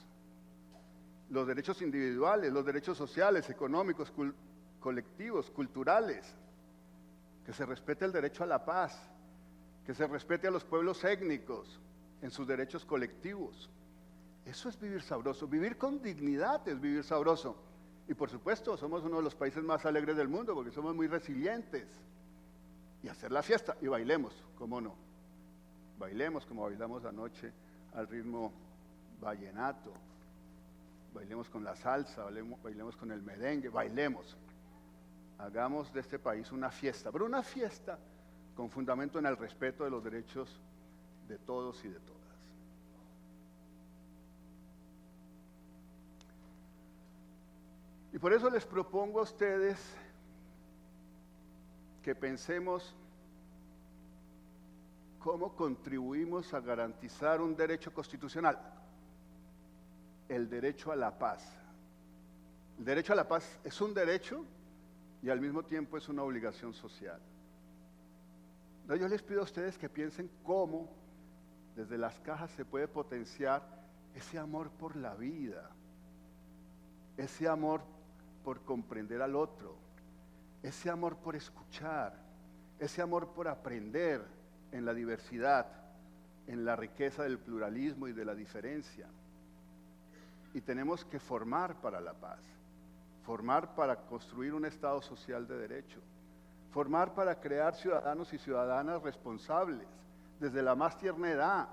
los derechos individuales, los derechos sociales, económicos, colectivos, culturales, que se respete el derecho a la paz, que se respete a los pueblos étnicos en sus derechos colectivos. Eso es vivir sabroso. Vivir con dignidad es vivir sabroso. Y por supuesto, somos uno de los países más alegres del mundo porque somos muy resilientes. Y hacer la fiesta, y bailemos, ¿cómo no? Bailemos como bailamos anoche al ritmo vallenato. Bailemos con la salsa, bailemos con el merengue, bailemos. Hagamos de este país una fiesta, pero una fiesta con fundamento en el respeto de los derechos de todos y de todas. Y por eso les propongo a ustedes que pensemos cómo contribuimos a garantizar un derecho constitucional, el derecho a la paz. El derecho a la paz es un derecho y al mismo tiempo es una obligación social. Entonces yo les pido a ustedes que piensen cómo desde las cajas se puede potenciar ese amor por la vida, ese amor por comprender al otro, ese amor por escuchar, ese amor por aprender en la diversidad, en la riqueza del pluralismo y de la diferencia. Y tenemos que formar para la paz, formar para construir un Estado social de derecho, formar para crear ciudadanos y ciudadanas responsables desde la más tierna edad,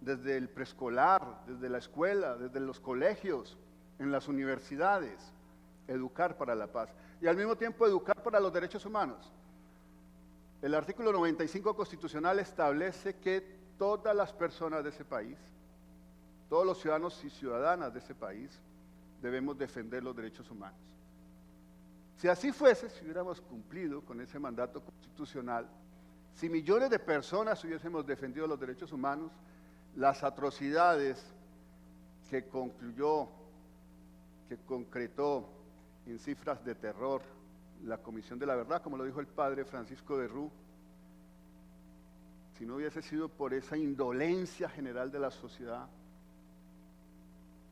desde el preescolar, desde la escuela, desde los colegios, en las universidades, educar para la paz y al mismo tiempo educar para los derechos humanos. El artículo 95 constitucional establece que todas las personas de ese país, todos los ciudadanos y ciudadanas de ese país, debemos defender los derechos humanos. Si así fuese, si hubiéramos cumplido con ese mandato constitucional, si millones de personas hubiésemos defendido los derechos humanos, las atrocidades que concretó en cifras de terror la Comisión de la Verdad, como lo dijo el padre Francisco de Rú, si no hubiese sido por esa indolencia general de la sociedad,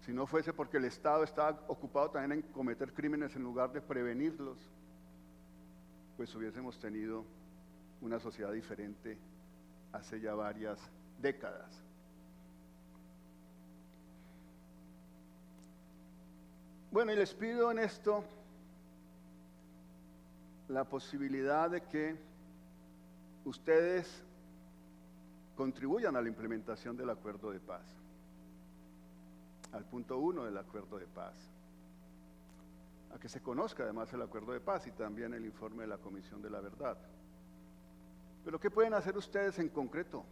si no fuese porque el Estado estaba ocupado también en cometer crímenes en lugar de prevenirlos, pues hubiésemos tenido una sociedad diferente hace ya varias décadas. Bueno, y les pido en esto la posibilidad de que ustedes contribuyan a la implementación del acuerdo de paz, al punto 1 del acuerdo de paz, a que se conozca además el acuerdo de paz y también el informe de la Comisión de la Verdad. Pero ¿qué pueden hacer ustedes en concreto?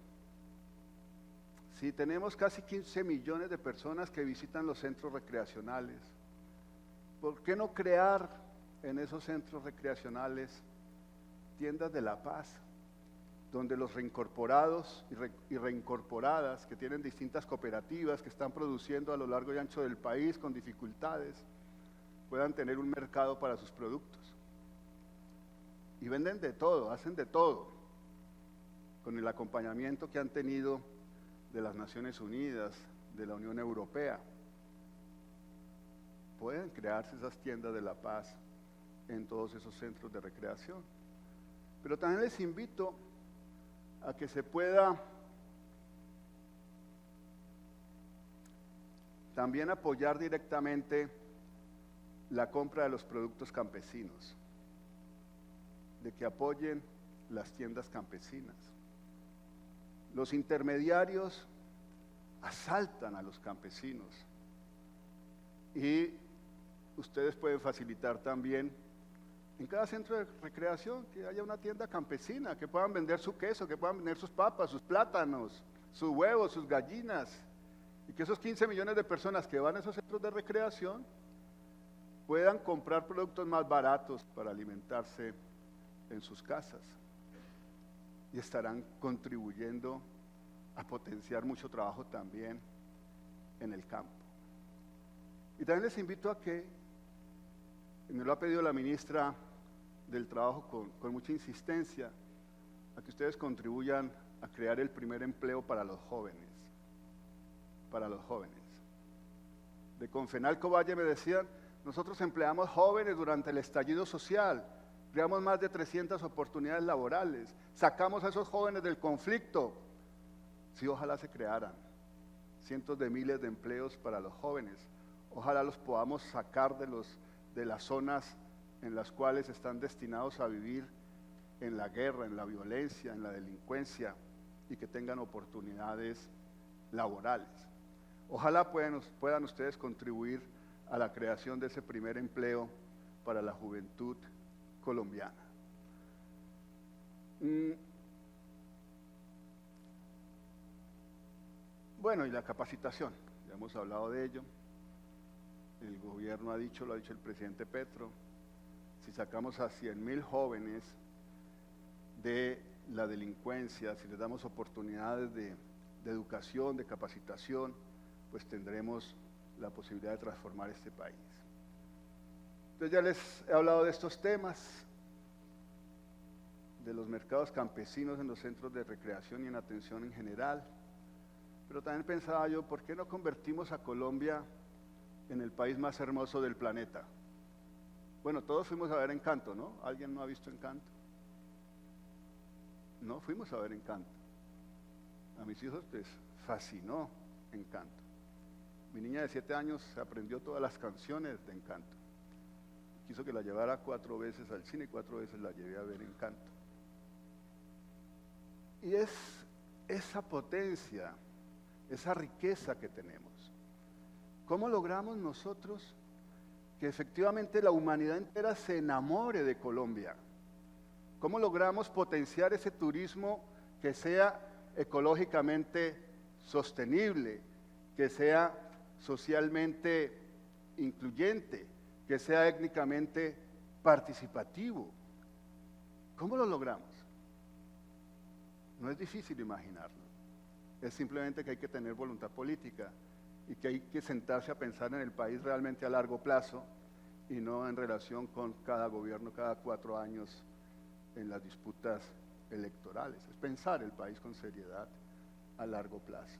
Si tenemos casi 15 millones de personas que visitan los centros recreacionales, ¿por qué no crear en esos centros recreacionales tiendas de la paz, donde los reincorporados y reincorporadas que tienen distintas cooperativas que están produciendo a lo largo y ancho del país con dificultades, puedan tener un mercado para sus productos? Y venden de todo, hacen de todo, con el acompañamiento que han tenido de las Naciones Unidas, de la Unión Europea. Pueden crearse esas tiendas de la paz en todos esos centros de recreación. Pero también les invito a que se pueda también apoyar directamente la compra de los productos campesinos, de que apoyen las tiendas campesinas. Los intermediarios asaltan a los campesinos y ustedes pueden facilitar también en cada centro de recreación que haya una tienda campesina, que puedan vender su queso, que puedan vender sus papas, sus plátanos, sus huevos, sus gallinas, y que esos 15 millones de personas que van a esos centros de recreación puedan comprar productos más baratos para alimentarse en sus casas y estarán contribuyendo a potenciar mucho trabajo también en el campo. Y también les invito a que, me lo ha pedido la ministra del Trabajo con mucha insistencia, a que ustedes contribuyan a crear el primer empleo para los jóvenes. Para los jóvenes. De Confenalco Valle me decían, nosotros empleamos jóvenes durante el estallido social, creamos más de 300 oportunidades laborales, sacamos a esos jóvenes del conflicto. Sí, ojalá se crearan cientos de miles de empleos para los jóvenes, ojalá los podamos sacar de las zonas en las cuales están destinados a vivir en la guerra, en la violencia, en la delincuencia, y que tengan oportunidades laborales. Ojalá puedan ustedes contribuir a la creación de ese primer empleo para la juventud colombiana. Bueno, y la capacitación, ya hemos hablado de ello. El gobierno ha dicho, lo ha dicho el presidente Petro, si sacamos a 100.000 jóvenes de la delincuencia, si les damos oportunidades de educación, de capacitación, pues tendremos la posibilidad de transformar este país. Entonces ya les he hablado de estos temas, de los mercados campesinos en los centros de recreación y en atención en general, pero también pensaba yo, ¿por qué no convertimos a Colombia en el país más hermoso del planeta? Bueno, todos fuimos a ver Encanto, ¿no? ¿Alguien no ha visto Encanto? No, fuimos a ver Encanto. A mis hijos les fascinó Encanto. Mi niña de 7 años se aprendió todas las canciones de Encanto. Quiso que la llevara 4 veces al cine y 4 veces la llevé a ver Encanto. Y es esa potencia, esa riqueza que tenemos. ¿Cómo logramos nosotros que efectivamente la humanidad entera se enamore de Colombia? ¿Cómo logramos potenciar ese turismo que sea ecológicamente sostenible, que sea socialmente incluyente, que sea étnicamente participativo? ¿Cómo lo logramos? No es difícil imaginarlo, es simplemente que hay que tener voluntad política y que hay que sentarse a pensar en el país realmente a largo plazo y no en relación con cada gobierno cada 4 años en las disputas electorales. Es pensar el país con seriedad a largo plazo.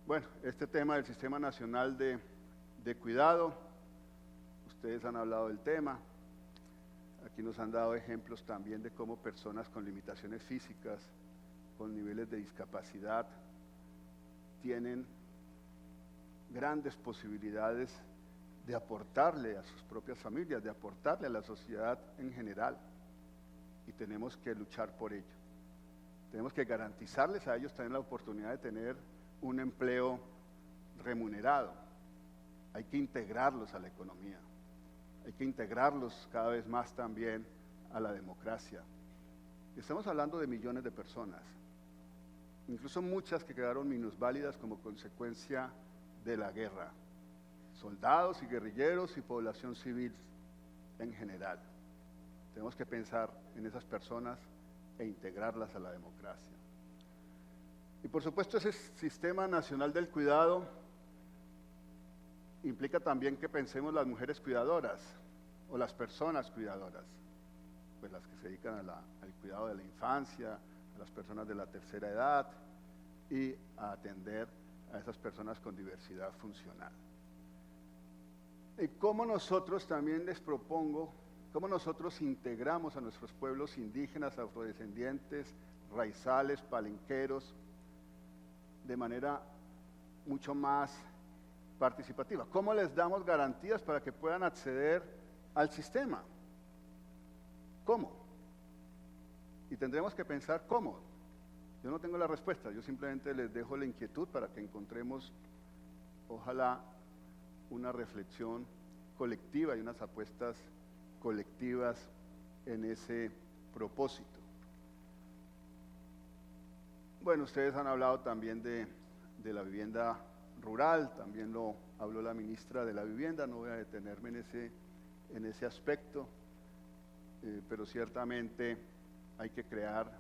Bueno, este tema del Sistema Nacional de Cuidado, ustedes han hablado del tema, aquí nos han dado ejemplos también de cómo personas con limitaciones físicas, con niveles de discapacidad, tienen grandes posibilidades de aportarle a sus propias familias, de aportarle a la sociedad en general, y tenemos que luchar por ello. Tenemos que garantizarles a ellos también la oportunidad de tener un empleo remunerado. Hay que integrarlos a la economía, hay que integrarlos cada vez más también a la democracia. Estamos hablando de millones de personas, incluso muchas que quedaron minusválidas como consecuencia de la guerra, soldados y guerrilleros y población civil en general. Tenemos que pensar en esas personas e integrarlas a la democracia. Y por supuesto ese Sistema Nacional del Cuidado implica también que pensemos las mujeres cuidadoras o las personas cuidadoras, pues las que se dedican al cuidado de la infancia, a las personas de la tercera edad y a atender a esas personas con diversidad funcional. Y cómo nosotros también les propongo, cómo nosotros integramos a nuestros pueblos indígenas, afrodescendientes, raizales, palenqueros, de manera mucho más participativa. ¿Cómo les damos garantías para que puedan acceder al sistema? ¿Cómo? Y tendremos que pensar cómo. Yo no tengo la respuesta, yo simplemente les dejo la inquietud para que encontremos, ojalá, una reflexión colectiva y unas apuestas colectivas en ese propósito. Bueno, ustedes han hablado también de la vivienda rural, también lo habló la ministra de la Vivienda, no voy a detenerme en ese aspecto, pero ciertamente hay que crear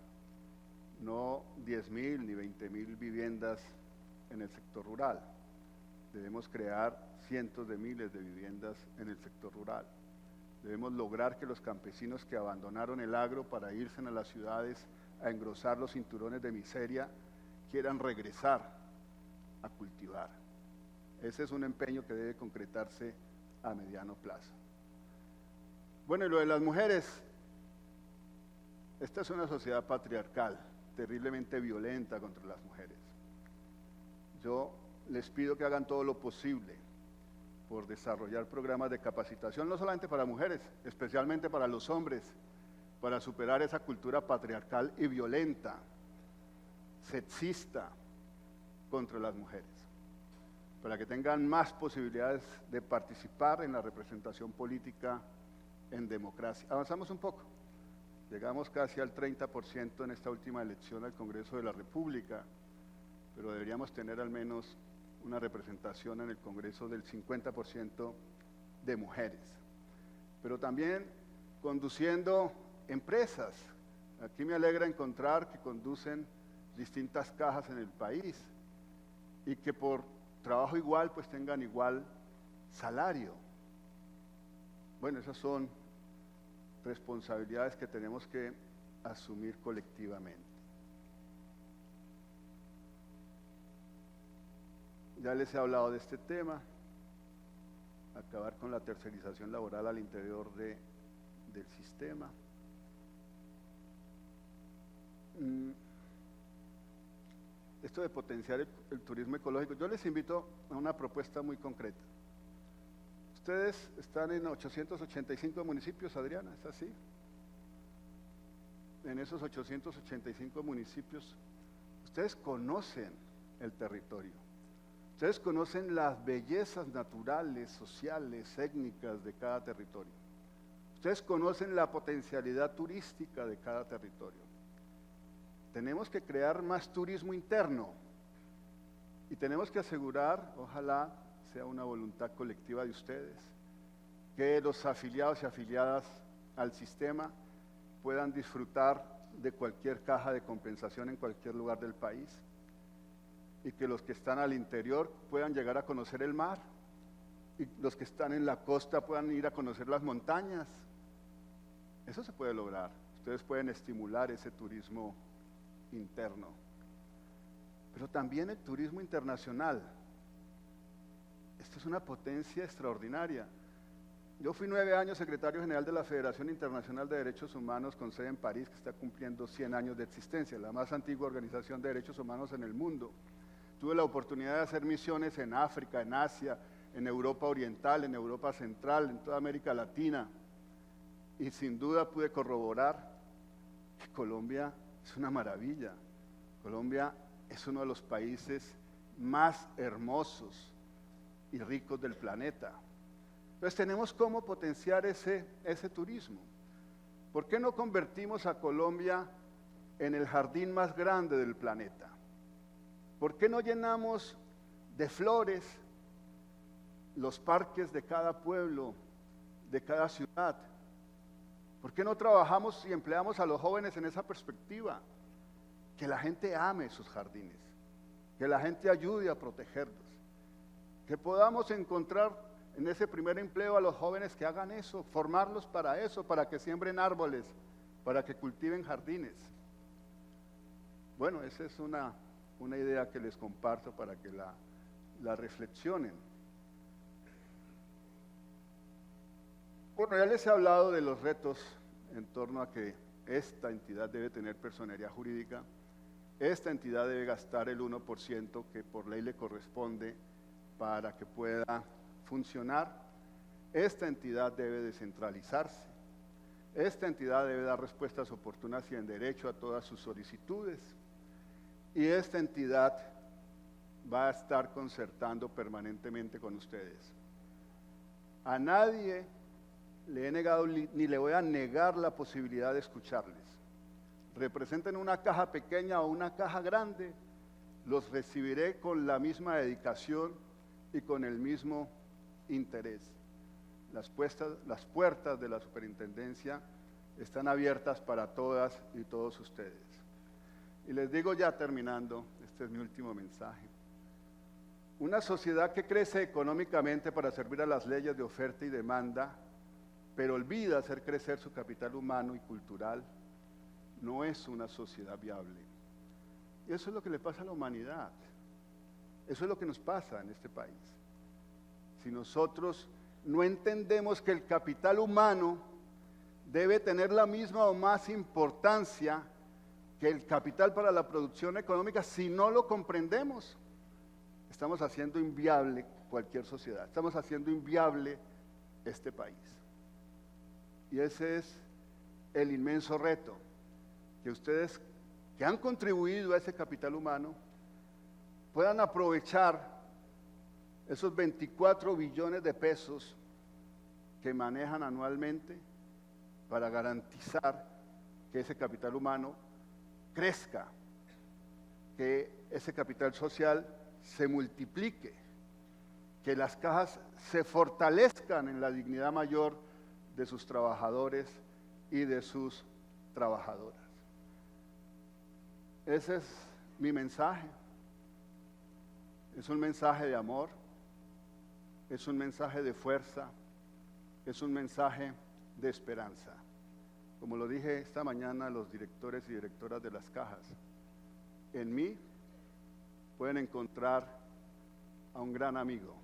no 10.000 ni 20.000 viviendas en el sector rural, debemos crear cientos de miles de viviendas en el sector rural. Debemos lograr que los campesinos que abandonaron el agro para irse a las ciudades a engrosar los cinturones de miseria quieran regresar a cultivar. Ese es un empeño que debe concretarse a mediano plazo. Bueno, y lo de las mujeres, esta es una sociedad patriarcal, terriblemente violenta contra las mujeres. Yo les pido que hagan todo lo posible por desarrollar programas de capacitación, no solamente para mujeres, especialmente para los hombres, para superar esa cultura patriarcal y violenta, sexista contra las mujeres, para que tengan más posibilidades de participar en la representación política en democracia. Avanzamos un poco, llegamos casi al 30% en esta última elección al Congreso de la República, pero deberíamos tener al menos una representación en el Congreso del 50% de mujeres. Pero también conduciendo empresas. Aquí me alegra encontrar que conducen distintas cajas en el país y que por trabajo igual pues tengan igual salario. Bueno, esas son responsabilidades que tenemos que asumir colectivamente. Ya les he hablado de este tema, acabar con la tercerización laboral al interior del sistema. Esto de potenciar el turismo ecológico, yo les invito a una propuesta muy concreta. Ustedes están en 885 municipios, Adriana, ¿es así? En esos 885 municipios, ustedes conocen el territorio. Ustedes conocen las bellezas naturales, sociales, étnicas de cada territorio. Ustedes conocen la potencialidad turística de cada territorio. Tenemos que crear más turismo interno y tenemos que asegurar, ojalá sea una voluntad colectiva de ustedes, que los afiliados y afiliadas al sistema puedan disfrutar de cualquier caja de compensación en cualquier lugar del país, y que los que están al interior puedan llegar a conocer el mar, y los que están en la costa puedan ir a conocer las montañas. Eso se puede lograr. Ustedes pueden estimular ese turismo interno. Pero también el turismo internacional. Esta es una potencia extraordinaria. Yo fui 9 años secretario general de la Federación Internacional de Derechos Humanos con sede en París, que está cumpliendo 100 años de existencia, la más antigua organización de derechos humanos en el mundo. Tuve la oportunidad de hacer misiones en África, en Asia, en Europa Oriental, en Europa Central, en toda América Latina. Y sin duda pude corroborar que Colombia es una maravilla. Colombia es uno de los países más hermosos y ricos del planeta. Entonces tenemos cómo potenciar ese turismo. ¿Por qué no convertimos a Colombia en el jardín más grande del planeta? ¿Por qué no llenamos de flores los parques de cada pueblo, de cada ciudad? ¿Por qué no trabajamos y empleamos a los jóvenes en esa perspectiva? Que la gente ame sus jardines, que la gente ayude a protegerlos, que podamos encontrar en ese primer empleo a los jóvenes que hagan eso, formarlos para eso, para que siembren árboles, para que cultiven jardines. Bueno, esa es una idea que les comparto para que la reflexionen. Bueno, ya les he hablado de los retos en torno a que esta entidad debe tener personería jurídica, esta entidad debe gastar el 1% que por ley le corresponde para que pueda funcionar, esta entidad debe descentralizarse, esta entidad debe dar respuestas oportunas y en derecho a todas sus solicitudes, y esta entidad va a estar concertando permanentemente con ustedes. A nadie le he negado ni le voy a negar la posibilidad de escucharles. Representen una caja pequeña o una caja grande, los recibiré con la misma dedicación y con el mismo interés. Las puertas de la superintendencia están abiertas para todas y todos ustedes. Y les digo ya terminando, este es mi último mensaje. Una sociedad que crece económicamente para servir a las leyes de oferta y demanda, pero olvida hacer crecer su capital humano y cultural, no es una sociedad viable. Y eso es lo que le pasa a la humanidad. Eso es lo que nos pasa en este país. Si nosotros no entendemos que el capital humano debe tener la misma o más importancia que el capital para la producción económica, si no lo comprendemos, estamos haciendo inviable cualquier sociedad, estamos haciendo inviable este país. Y ese es el inmenso reto, que ustedes que han contribuido a ese capital humano puedan aprovechar esos 24 billones de pesos que manejan anualmente para garantizar que ese capital humano crezca, que ese capital social se multiplique, que las cajas se fortalezcan en la dignidad mayor de sus trabajadores y de sus trabajadoras. Ese es mi mensaje. Es un mensaje de amor, es un mensaje de fuerza, es un mensaje de esperanza. Como lo dije esta mañana a los directores y directoras de las cajas, en mí pueden encontrar a un gran amigo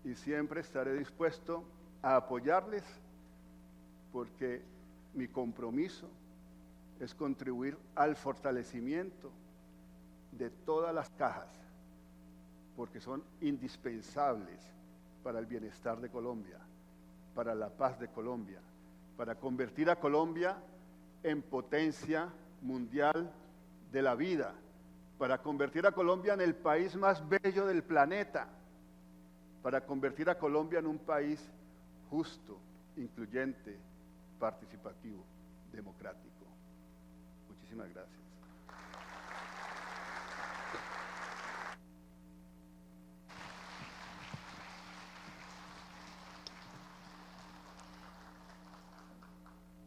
y siempre estaré dispuesto a apoyarles porque mi compromiso es contribuir al fortalecimiento de todas las cajas porque son indispensables para el bienestar de Colombia, para la paz de Colombia, para convertir a Colombia en potencia mundial de la vida, para convertir a Colombia en el país más bello del planeta, para convertir a Colombia en un país justo, incluyente, participativo, democrático. Muchísimas gracias.